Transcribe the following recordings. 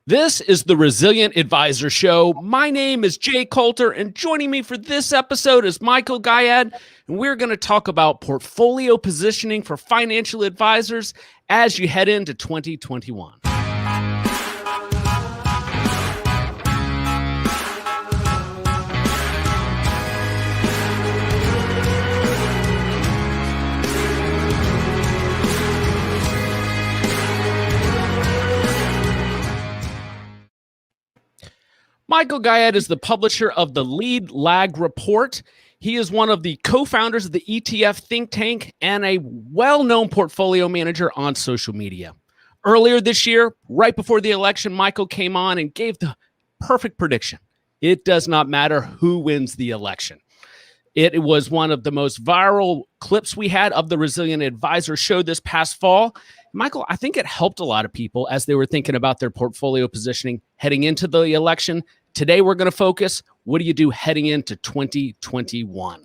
This is the Resilient Advisor Show. My name is Jay Coulter, and joining me for this episode is Michael Gayed, and we're going to talk about portfolio positioning for financial advisors as you head into 2021. Michael Gayed is the publisher of the Lead Lag Report. He is one of the co-founders of the ETF think tank and a well-known portfolio manager on social media. Earlier this year, right before the election, Michael came on and gave the perfect prediction. It does not matter who wins the election. It was one of the most viral clips we had of the Resilient Advisor Show this past fall. Michael, I think it helped a lot of people as they were thinking about their portfolio positioning heading into the election. Today, we're going to focus, what do you do heading into 2021?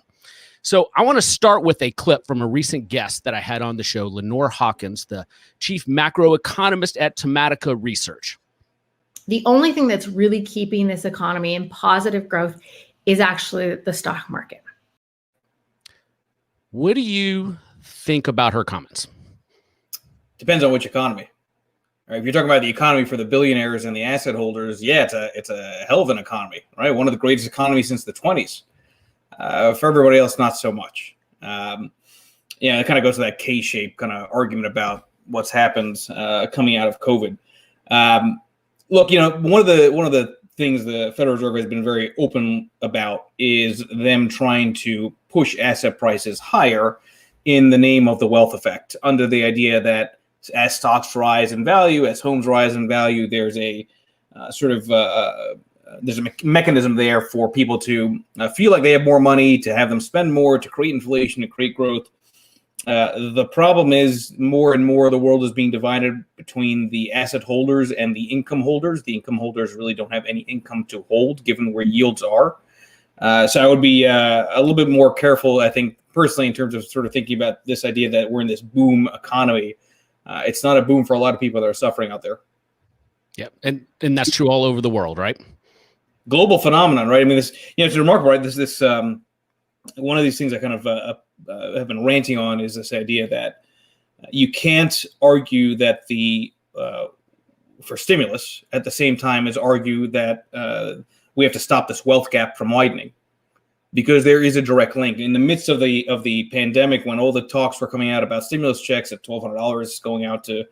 So I want to start with a clip from a recent guest that I had on the show, Lenore Hawkins, the chief macroeconomist at Tematica Research. The only thing that's really keeping this economy in positive growth is actually the stock market. What do you think about her comments? Depends on which economy. Right, if you're talking about the economy for the billionaires and the asset holders, yeah, it's a hell of an economy, right? One of the greatest economies since the 20s. For everybody else, not so much. It kind of goes to that K-shaped kind of argument about what's happened coming out of COVID. Look, one of the things the Federal Reserve has been very open about is them trying to push asset prices higher in the name of the wealth effect, under the idea that as stocks rise in value, as homes rise in value, there's a there's a mechanism there for people to feel like they have more money, to have them spend more, to create inflation, to create growth. The problem is more and more the world is being divided between the asset holders and the income holders. The income holders really don't have any income to hold given where yields are. So I would be a little bit more careful, I think, personally, in terms of sort of thinking about this idea that we're in this boom economy. It's not a boom for a lot of people that are suffering out there. Yeah, and that's true all over the world, right? Global phenomenon, right? I mean, it's remarkable, right? This one of these things I kind of have been ranting on is this idea that you can't argue that for stimulus at the same time as argue that we have to stop this wealth gap from widening, because there is a direct link. In the midst of the pandemic, when all the talks were coming out about stimulus checks at $1,200 going out to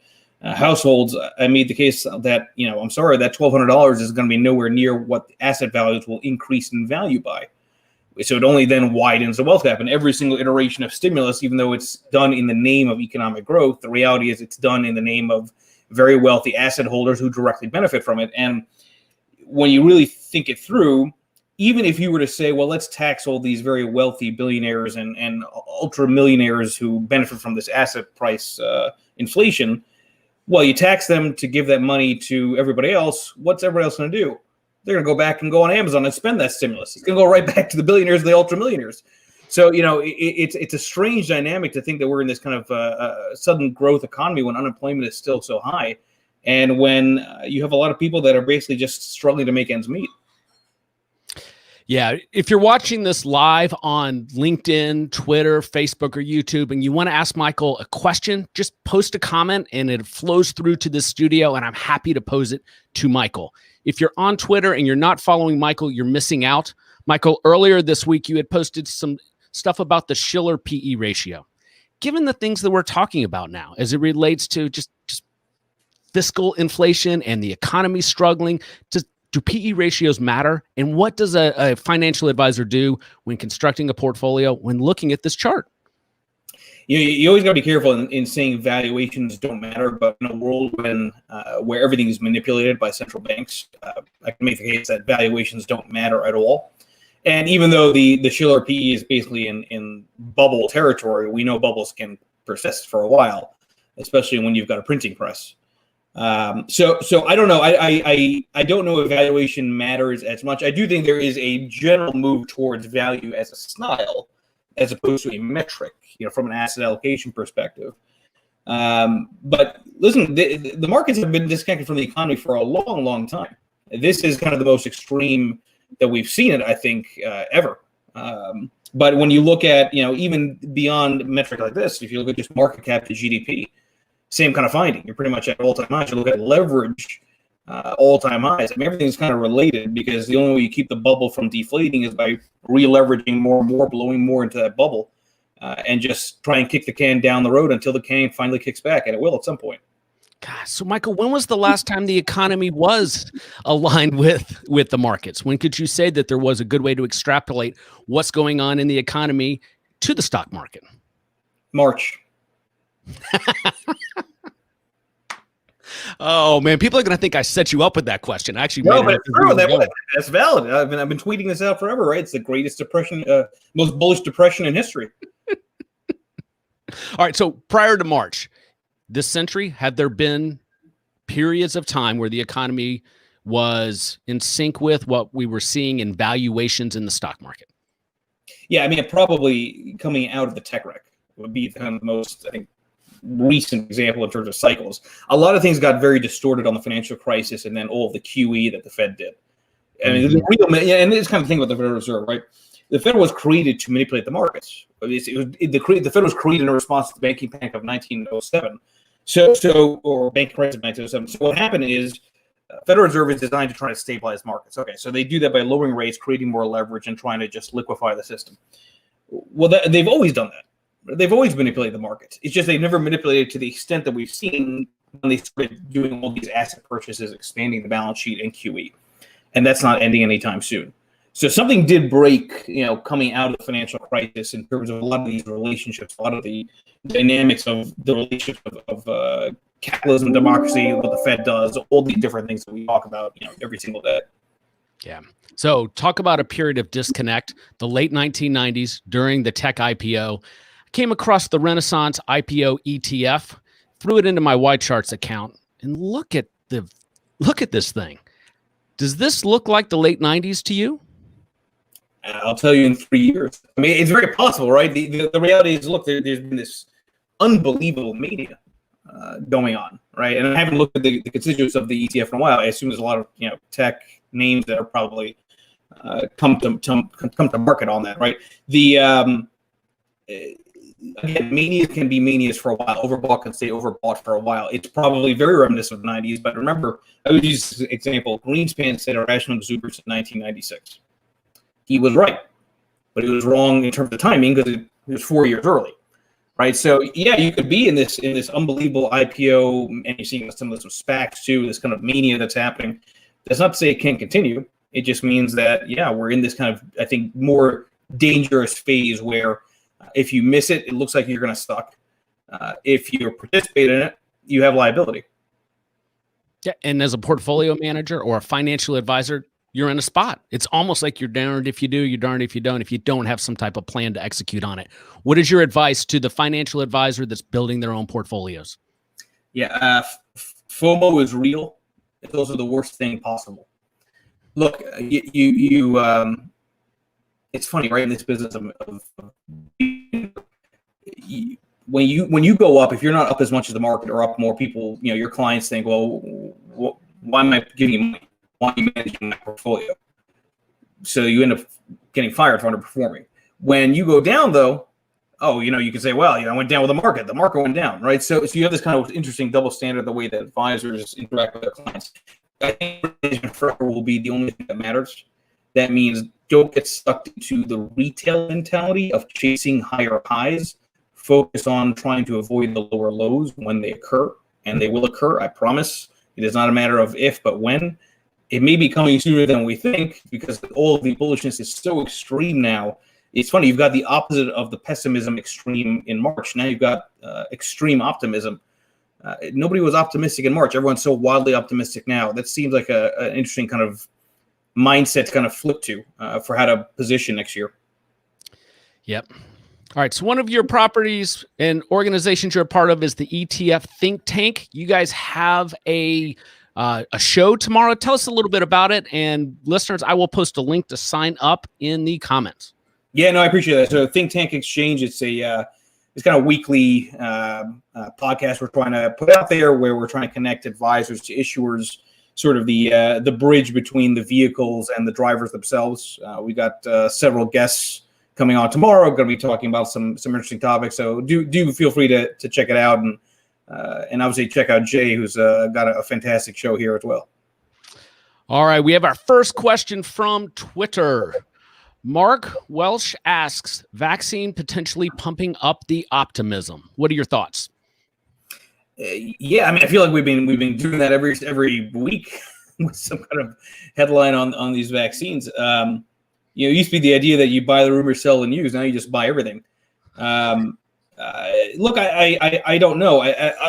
households, I made the case that, I'm sorry, that $1,200 is going to be nowhere near what asset values will increase in value by. So it only then widens the wealth gap. And every single iteration of stimulus, even though it's done in the name of economic growth, the reality is it's done in the name of very wealthy asset holders who directly benefit from it. And when you really think it through, even if you were to say, well, let's tax all these very wealthy billionaires and ultra millionaires who benefit from this asset price inflation, well, you tax them to give that money to everybody else. What's everybody else going to do? They're going to go back and go on Amazon and spend that stimulus. It's going to go right back to the billionaires and the ultra millionaires. So, it's a strange dynamic to think that we're in this kind of sudden growth economy when unemployment is still so high, and when you have a lot of people that are basically just struggling to make ends meet. Yeah, if you're watching this live on LinkedIn, Twitter, Facebook, or YouTube, and you want to ask Michael a question, just post a comment and it flows through to the studio, and I'm happy to pose it to Michael. If you're on Twitter and you're not following Michael, you're missing out. Michael, earlier this week, you had posted some stuff about the Shiller PE ratio. Given the things that we're talking about now, as it relates to just fiscal inflation and the economy struggling, do PE ratios matter? And what does a financial advisor do when constructing a portfolio when looking at this chart? You always got to be careful in saying valuations don't matter, but in a world where everything is manipulated by central banks, I can make the case that valuations don't matter at all. And even though the Shiller PE is basically in bubble territory, we know bubbles can persist for a while, especially when you've got a printing press. So I don't know. I don't know if valuation matters as much. I do think there is a general move towards value as a style, as opposed to a metric, from an asset allocation perspective. But listen, the markets have been disconnected from the economy for a long, long time. This is kind of the most extreme that we've seen it, I think, ever. But when you look at, even beyond metric like this, if you look at just market cap to GDP, same kind of finding. You're pretty much at all-time highs. You look at leverage, all-time highs. I mean, everything's kind of related because the only way you keep the bubble from deflating is by re-leveraging more and more, blowing more into that bubble, and just try and kick the can down the road until the can finally kicks back, and it will at some point. God, so Michael, when was the last time the economy was aligned with the markets? When could you say that there was a good way to extrapolate what's going on in the economy to the stock market? March. Oh man, people are going to think I set you up with that question. Actually, no, but it's true. That's valid. I've been tweeting this out forever, right? It's the greatest depression, most bullish depression in history. All right. So prior to March this century, had there been periods of time where the economy was in sync with what we were seeing in valuations in the stock market? Yeah, I mean, probably coming out of the tech wreck would be kind of the most, I think, recent example in terms of cycles. A lot of things got very distorted on the financial crisis and then all of the QE that the Fed did. I mean, and this kind of thing with the Federal Reserve, right? The Fed was created to manipulate the markets. The Fed was created in response to the banking panic of 1907. Or banking crisis of 1907. So what happened is Federal Reserve is designed to try to stabilize markets. Okay, so they do that by lowering rates, creating more leverage, and trying to just liquefy the system. Well, they've always done that. They've always manipulated the markets. It's just they've never manipulated to the extent that we've seen when they started doing all these asset purchases, expanding the balance sheet and QE. And that's not ending anytime soon. So something did break, coming out of the financial crisis in terms of a lot of these relationships, a lot of the dynamics of the relationship of capitalism, democracy, what the Fed does, all these different things that we talk about, every single day. Yeah. So talk about a period of disconnect. The late 1990s during the tech IPO, I came across the Renaissance IPO ETF, threw it into my Y Charts account, and look at this thing. Does this look like the late 90s to you? I'll tell you in 3 years. I mean, it's very possible, right? The reality is, look, there's been this unbelievable mania going on, right? And I haven't looked at the constituents of the ETF in a while. I assume there's a lot of tech names that are probably come to market on that, right? Again, manias can be manias for a while. Overbought can stay overbought for a while. It's probably very reminiscent of the 90s. But remember, I would use this example. Greenspan said irrational exuberance in 1996. He was right, but he was wrong in terms of timing because it was 4 years early, right? So yeah, you could be in this unbelievable IPO, and you're seeing some SPACs too. This kind of mania that's happening. That's not to say it can't continue. It just means that we're in this kind of, I think, more dangerous phase where if you miss it, it looks like you're going to suck. If you participate in it, you have liability. Yeah, and as a portfolio manager or a financial advisor, you're in a spot. It's almost like you're darned if you do, you're darned if you don't have some type of plan to execute on it. What is your advice to the financial advisor that's building their own portfolios? Yeah, FOMO is real. It's also the worst thing possible. Look, it's funny, right? In this business when you go up, if you're not up as much as the market or up more, people, your clients think, well, why am I giving you money? Why are you managing my portfolio? So you end up getting fired for underperforming. When you go down, though, you can say, well, I went down with the market. The market went down, right? So you have this kind of interesting double standard, the way that advisors interact with their clients. I think management forever will be the only thing that matters. That means don't get sucked into the retail mentality of chasing higher highs. Focus on trying to avoid the lower lows when they occur, and they will occur, I promise. It is not a matter of if, but when. It may be coming sooner than we think because all of the bullishness is so extreme now. It's funny, you've got the opposite of the pessimism extreme in March. Now you've got extreme optimism. Nobody was optimistic in March. Everyone's so wildly optimistic now. That seems like an interesting kind of mindset to kind of flip to for how to position next year. Yep. All right. So one of your properties and organizations you're a part of is the ETF Think Tank. You guys have a show tomorrow. Tell us a little bit about it. And listeners, I will post a link to sign up in the comments. Yeah, no, I appreciate that. So Think Tank Exchange, it's a kind of weekly podcast we're trying to put out there, where we're trying to connect advisors to issuers, sort of the bridge between the vehicles and the drivers themselves. We got several guests coming on tomorrow. We're going to be talking about some interesting topics. So do feel free to check it out, and obviously check out Jay, who's got a fantastic show here as well. All right, we have our first question from Twitter. Mark Welsh asks, vaccine potentially pumping up the optimism. What are your thoughts? Yeah, I mean, I feel like we've been doing that every week with some kind of headline on these vaccines. It used to be the idea that you buy the rumor, sell the news. Now you just buy everything. Look, I don't know.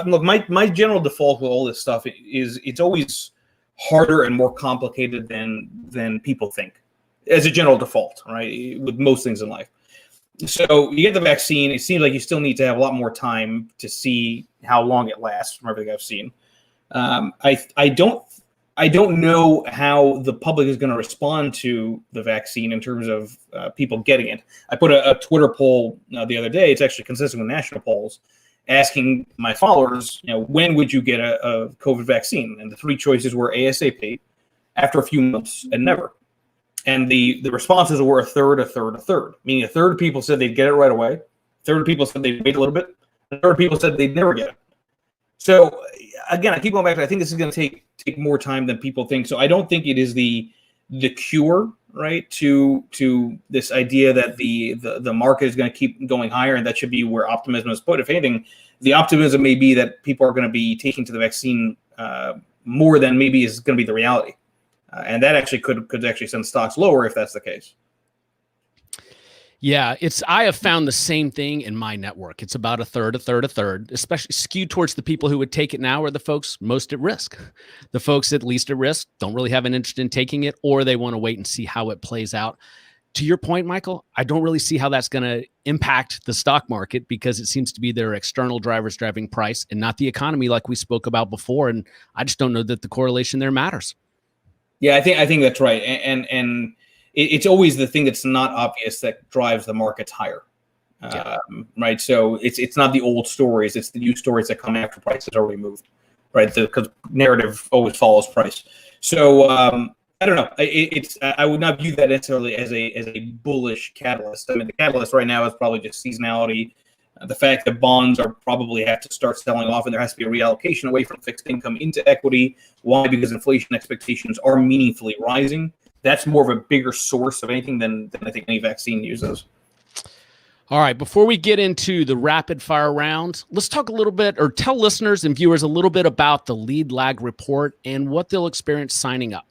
Look, my general default with all this stuff is it's always harder and more complicated than people think, as a general default, right? With most things in life. So you get the vaccine. It seems like you still need to have a lot more time to see how long it lasts, from everything I've seen. I don't know how the public is going to respond to the vaccine in terms of people getting it. I put a Twitter poll the other day. It's actually consistent with national polls, asking my followers, when would you get a COVID vaccine? And the three choices were ASAP, after a few months, and never. And the responses were a third, meaning a third of people said they'd get it right away. A third of people said they'd wait a little bit. A third of people said they'd never get it. So again, I keep going back to, I think this is going to take more time than people think. So I don't think it is the cure, right, to this idea that the market is going to keep going higher, and that should be where optimism is put. If anything, the optimism may be that people are going to be taking to the vaccine more than maybe is going to be the reality. And that actually could actually send stocks lower if that's the case. Yeah, I have found the same thing in my network. It's about a third, especially skewed towards the people who would take it now, are the folks most at risk. The folks at least at risk don't really have an interest in taking it, or they want to wait and see how it plays out. To your point, Michael, I don't really see how that's going to impact the stock market, because it seems to be their external drivers driving price and not the economy like we spoke about before. And I just don't know that the correlation there matters. Yeah, I think that's right. And it's always the thing that's not obvious that drives the markets higher, right? So it's not the old stories; it's the new stories that come after price has already moved, right? Because narrative always follows price. So I don't know. I would not view that necessarily as a bullish catalyst. I mean, the catalyst right now is probably just seasonality. The fact that bonds are probably have to start selling off, and there has to be a reallocation away from fixed income into equity. Why? Because inflation expectations are meaningfully rising. That's more of a bigger source of anything than I think any vaccine uses. All right, before we get into the rapid fire rounds, let's talk a little bit, or tell listeners and viewers a little bit about the lead lag report and what they'll experience signing up.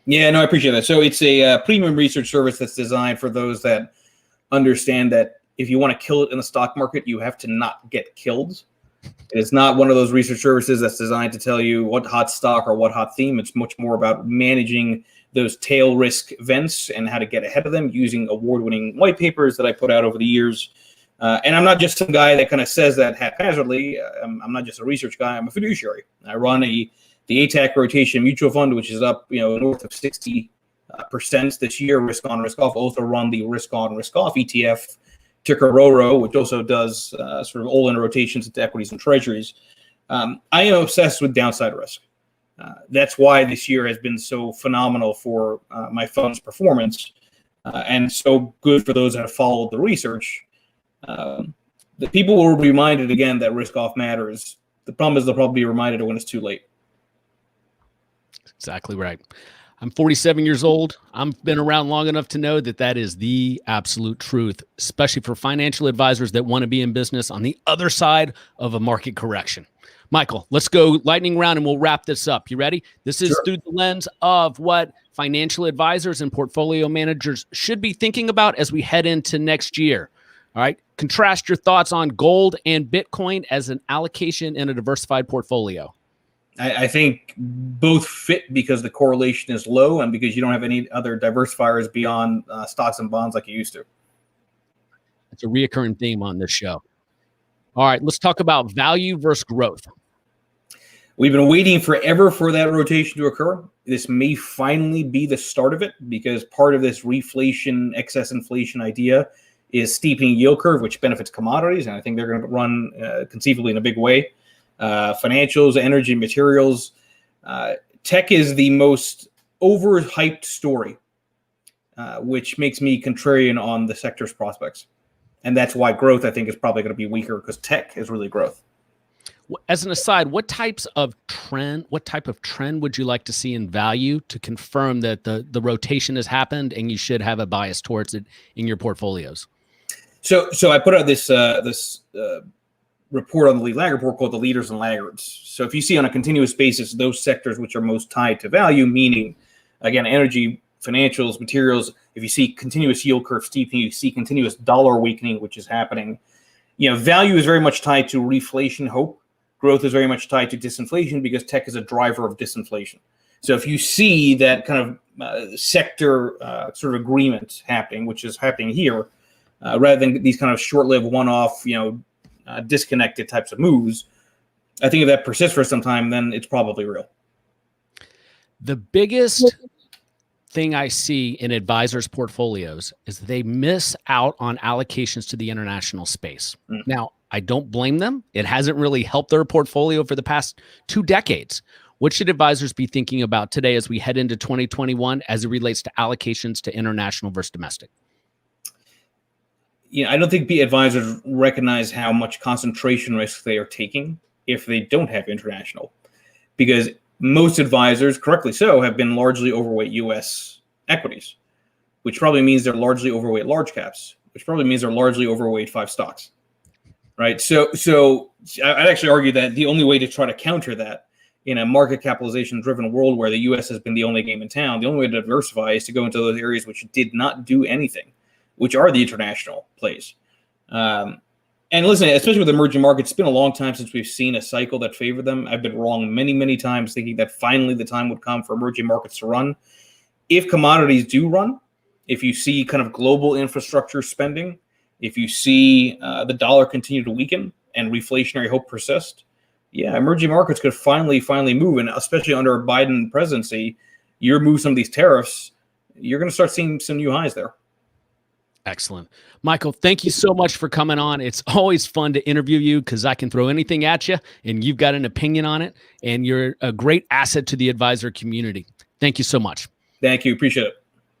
Yeah, no, I appreciate that. So it's a premium research service that's designed for those that understand that if you want to kill it in the stock market, you have to not get killed. It's not one of those research services that's designed to tell you what hot stock or what hot theme. It's much more about managing those tail risk events and how to get ahead of them using award-winning white papers that I put out over the years. And I'm not just some guy that kind of says that haphazardly. I'm not just a research guy. I'm a fiduciary. I run the ATAC rotation mutual fund, which is up north of 60% this year, risk on, risk off. Also run the risk on, risk off ETF, ticker RORO, which also does sort of all-in rotations into equities and treasuries. I am obsessed with downside risk. That's why this year has been so phenomenal for my fund's performance, and so good for those that have followed the research. The people will be reminded again that risk off matters. The problem is they'll probably be reminded when it's too late. Exactly right. I'm 47 years old. I've been around long enough to know that is the absolute truth, especially for financial advisors that want to be in business on the other side of a market correction. Michael, let's go lightning round and we'll wrap this up. You ready? This is through the lens of what financial advisors and portfolio managers should be thinking about as we head into next year. All right. Contrast your thoughts on gold and Bitcoin as an allocation in a diversified portfolio. I think both fit because the correlation is low and because you don't have any other diversifiers beyond stocks and bonds like you used to. It's a reoccurring theme on this show. All right, let's talk about value versus growth. We've been waiting forever for that rotation to occur. This may finally be the start of it because part of this reflation, excess inflation idea is steepening yield curve, which benefits commodities, and I think they're going to run conceivably in a big way. Financials, energy, materials. Tech is the most overhyped story, which makes me contrarian on the sector's prospects. And that's why growth, I think, is probably going to be weaker, because tech is really growth. As an aside, what type of trend would you like to see in value to confirm that the rotation has happened and you should have a bias towards it in your portfolios? So I put out this report on the lead lag report called the leaders and laggards. So if you see on a continuous basis those sectors which are most tied to value, meaning again energy, financials, materials, if you see continuous yield curve steepening, you see continuous dollar weakening, which is happening. Value is very much tied to reflation hope. Growth is very much tied to disinflation, because tech is a driver of disinflation. So if you see that kind of sector sort of agreement happening, which is happening here, rather than these kind of short-lived one-off, disconnected types of moves, I think if that persists for some time, then it's probably real. The biggest thing I see in advisors' portfolios is they miss out on allocations to the international space. Now, I don't blame them. It hasn't really helped their portfolio for the past 2 decades. What should advisors be thinking about today as we head into 2021 as it relates to allocations to international versus domestic? I don't think advisors recognize how much concentration risk they are taking if they don't have international, because most advisors, correctly so, have been largely overweight U.S. equities, which probably means they're largely overweight large caps, which probably means they're largely overweight 5 stocks, right? So I'd actually argue that the only way to try to counter that in a market capitalization-driven world where the U.S. has been the only game in town, the only way to diversify is to go into those areas which did not do anything, which are the international plays. And listen, especially with emerging markets, it's been a long time since we've seen a cycle that favored them. I've been wrong many, many times thinking that finally the time would come for emerging markets to run. If commodities do run, if you see kind of global infrastructure spending, if you see the dollar continue to weaken and reflationary hope persist, emerging markets could finally move. And especially under a Biden presidency, you remove some of these tariffs, you're going to start seeing some new highs there. Excellent. Michael, thank you so much for coming on. It's always fun to interview you because I can throw anything at you and you've got an opinion on it, and you're a great asset to the advisor community. Thank you so much. Thank you. Appreciate it.